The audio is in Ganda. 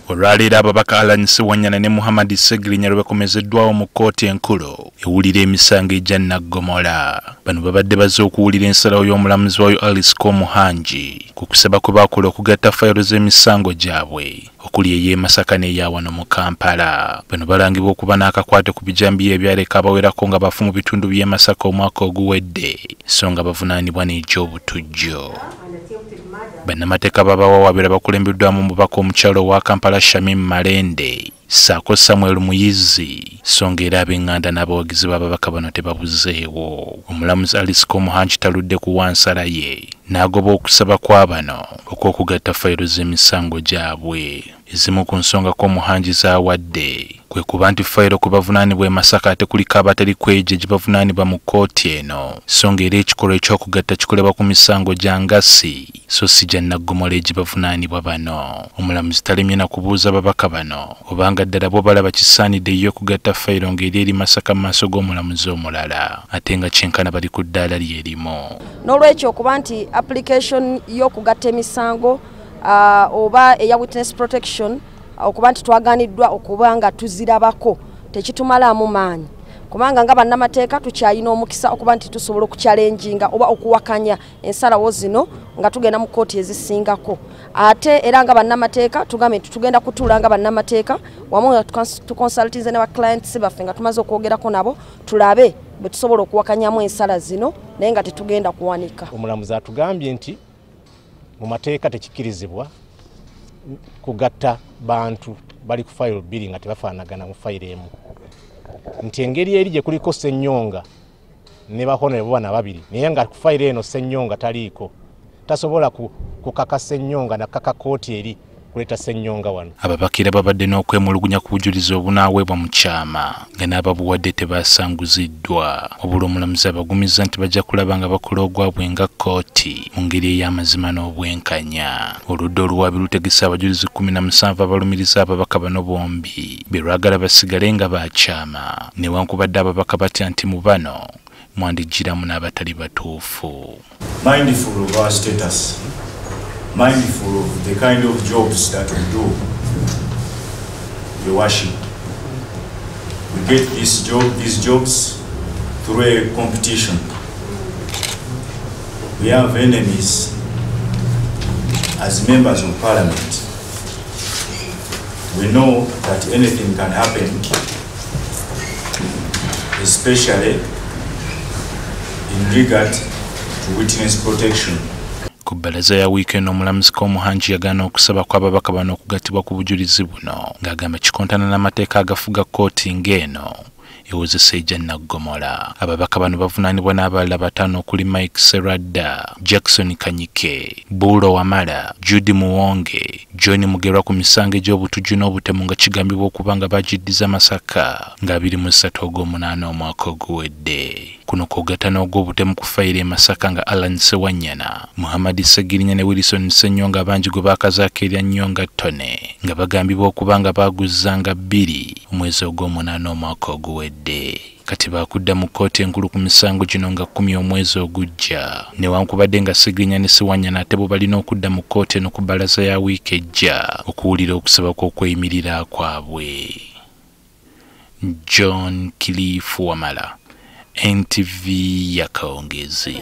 Olwaleero ababaka Allan Ssewanyana ne Muhammad Ssegirinya bakomezeddwawo mu kkooti enkulu ewulira emisango egy'anaggomola. Bano babadde bazze okuwulira ensalawo y'omulamuzi waayo Alice Komuhangi ku kusaba kwe baakola okugatta fayiro z'emisango gyabwe okuli ey'e Masaka n'eya wano mu Kampala. Bano balangibwa okuba n'akakwate ku bijambiya ebyaleka abawerako nga bafu mu bitundu by'e Masaka omwaka oguwedde, so nga bavunaanibwa n'egy'obutujju. Bannamateeka b'abawawabira bakulembeddwamu omubaka omukyalo wa Kampala Shamim Malende ssaako Samuel Muyizi, so ng'era ab'enganda n'abawagizi b'ababaka bano tebabuzeewo. Omulamuzi Alice Komuhangi taludde ku wansala ye n'agoba okusaba kwa bano okw'okugatta fayiro z'emisango gyabwe. Ezimu ku nsonga Komuhangi z'awadde kwe kuba nti fayiro kwe bavunaanibwa e Masaka ate kuliko abatali kweje gye bavunaanibwa mu kkooti eno, so ng'era ekikolwa eky'okugatta kikolebwa ku misango gya ngassi so si gy'anaggomola gye bavunaanibwa bano. Omulamuzi talemye na kubuuza ababaka bano obanga ddala bo balaba kisaanidde yo okugatta fayiro ng'eri eri Masaka mu maaso g'omulamuzi omulala ate nga kyenkana bali ku ddaala lyerimu. N'olwekyo okuba nti application y'okugatta emisango oba eya witness protection okuba nti twagaaniddwa okuba nga tuzirabako tekitumalamu maanyi, kubanga nga bannamateeka tukyalina omukisa okuba nti tusobola okukyalenjinga oba okuwakanya ensalawo zino nga tugenda mu kkooti ezisingako. Ate era nga bannamateeka tugambe tugenda kutuula nga bannamateeka wamu nga tukonsultinze ne ba clients baffe nga tumaze okwogerako nabo tulabe bwe tusobola okuwakanyamu ensala zino naye nga tetugenda kuwanika. Omulamuzi atugambye nti mu mateeka tekikkirizibwa kugatta bantu bali ku fayiro bbiri nga tebafaanagana mu fayiro emu, nti engeri eri gye kuliko Ssennyonga ne bakono bana babiri naye nga ku fayiro eno Ssennyonga taliiko, tasobola kukaka Ssennyonga nakaka kkooti eri kuleta Ssennyonga wano. Ababakira babadde n'okwemulugunya ku bujulizi obunaaweebwa mu kyama nga n'ababuwadde tebaasanguziddwa, wabula omulamuzi abagumiza nti bajja kulaba nga bakola ogwabwe nga kkooti mu ngeri ey'amazima n'obwenkanya. Oludda oluwaabi lutegese abajulizi 17 abalumiriza ababaka bano bombi be lwagala basigale nga bakyama, newankubadde ababaka batya nti mu bano mwandigiramu n'abatali batuufu. Mindful of our status, mindful of the kind of jobs that we do, Your Worship. We get these jobs through a competition. We have enemies as members of Parliament. We know that anything can happen, especially in regard to witness protection. Ku bbalaza ya wiikendi omulamuzi Komuhangi yagaana okusaba kw'ababaka bano okugattibwa ku bujulizi buno ng'agamba kikontana n'amateeka agafuga kkooti ng'eno ewozesa egy'anaggomola. Ababaka bano bavunaanibwa n'abalala 5 okuli Mike Serradda, Jackson Kanyike, Bulo Wamala, Judy Muwonge, John Mugerwa ku misango egy'obutujju n'obutemu nga kigambibwa okuba nga bagiddiza Masaka nga 23 Ogw'omunaana omwaka oguwedde. Kuno kwogatta n'ogw'obutemu ku fayiro e Masaka nga Allan Ssewanyana, Muhammad Ssegirinya ne Wilson Ssenyonga bangi gwe baakazaako erya Nnyonga Ttone nga bagambibwa okuba nga baaguzanga 2 omwezi Ogw'omunaana omwaka oguwedde. Kati baakudda mu kkooti enkulu ku misango gino nga 10 omwezi ogujja, newankubadde nga Ssegirinya ne Ssewanyana ate bo balina okudda mu kkooti eno ku bbalaza ya wiiki ejja okuwulira okusaba kw'okweyimirira kwabwe. John Kilifu Wamala, NTV ya Akawungeezi.